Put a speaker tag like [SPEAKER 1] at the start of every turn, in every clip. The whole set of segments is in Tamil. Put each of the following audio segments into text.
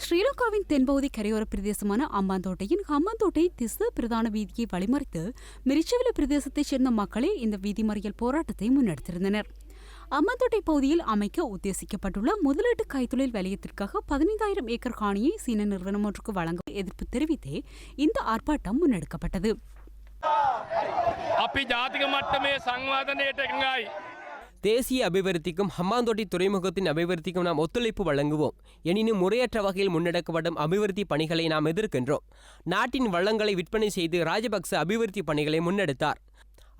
[SPEAKER 1] ஸ்ரீலங்காவின் தென்பகுதி கரையோர பிரதேசமான அம்பாந்தோட்டையின் ஹம்பாந்தோட்டை திஸ்ஸ பிரதான வீதியை வழிமறித்து மிரிச்சவில பிரதேசத்தைச் சேர்ந்த மக்களே இந்த வீதி மறியல் போராட்டத்தை முன்னெடுத்திருந்தனர். அம்பாந்தோட்டை பகுதியில் அமைக்க உத்தேசிக்கப்பட்டுள்ள முதலீட்டு கைத்தொழில் வலயத்திற்காக 15,000 ஏக்கர் காணியை சீன நிறுவனம் ஒன்றுக்கு வழங்க எதிர்ப்பு தெரிவித்தே இந்த ஆர்ப்பாட்டம் முன்னெடுக்கப்பட்டது.
[SPEAKER 2] தேசிய அபிவிருத்திக்கும் ஹம்பாந்தோட்டை துறைமுகத்தின் அபிவிருத்திக்கும் நாம் ஒத்துழைப்பு வழங்குவோம். எனினும் முறையற்ற வகையில் முன்னெடுக்கப்படும் அபிவிருத்தி பணிகளை நாம் எதிர்க்கின்றோம். நாட்டின் வளங்களை விற்பனை செய்து ராஜபக்ச அபிவிருத்தி பணிகளை முன்னெடுத்தார்.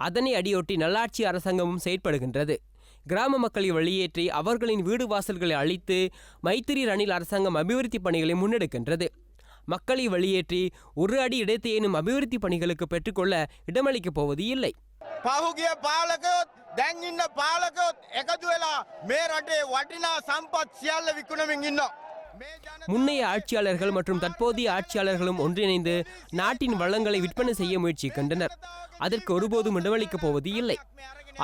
[SPEAKER 2] அதனை அடியொட்டி நல்லாட்சி அரசாங்கமும் செயற்படுகின்றது. கிராம மக்களை வெளியேற்றி அவர்களின் வீடு வாசல்களை அழித்து மைத்திரி ரணில் அரசாங்கம் அபிவிருத்தி பணிகளை முன்னெடுக்கின்றது. மக்களை வெளியேற்றி ஒரு அடி இடத்தையேனும் அபிவிருத்தி பணிகளுக்கு பெற்றுக்கொள்ள இடமளிக்கப் போவது இல்லை.
[SPEAKER 3] පහුගිය පාලකයොත් දැන් ඉන්න පාලකයොත් එකතු වෙලා මේ රටේ වටිනා සම්පත් සියල්ල විකුණමින් ඉන්නවා.
[SPEAKER 2] முன்னைய ஆட்சியாளர்கள் மற்றும் தற்போதைய ஆட்சியாளர்களும் ஒன்றிணைந்து நாட்டின் வளங்களை விற்பனை செய்ய முயற்சிக்கின்றனர். அதற்கு ஒருபோதும் இடமளிக்கப் போவது இல்லை.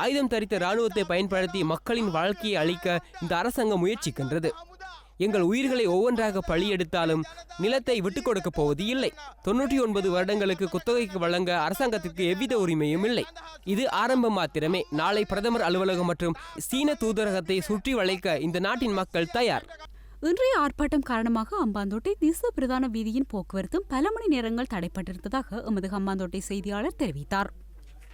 [SPEAKER 2] ஆயுதம் தரித்த இராணுவத்தை பயன்படுத்தி மக்களின் வாழ்க்கையை அழிக்க இந்த அரசாங்கம் முயற்சிக்கின்றது. எங்கள் உயிர்களை ஒவ்வொன்றாக பழியெடுத்தாலும் நிலத்தை விட்டுக் கொடுக்கப் போவது இல்லை. 99 வருடங்களுக்கு குத்தகைக்கு வழங்க அரசாங்கத்திற்கு எவ்வித உரிமையும் இல்லை. இது ஆரம்பம் மாத்திரமே. நாளை பிரதமர் அலுவலகம் மற்றும் சீன தூதரகத்தை சுற்றி வளைக்க இந்த நாட்டின் மக்கள் தயார்.
[SPEAKER 1] இன்றைய ஆர்ப்பாட்டம் காரணமாக அம்பாந்தோட்டை திஸ்ஸ பிரதான வீதியின் போக்குவரத்தும் பல மணி நேரங்கள் தடைப்பட்டிருந்ததாக எமது ஹம்பாந்தோட்டை செய்தியாளர் தெரிவித்தார்.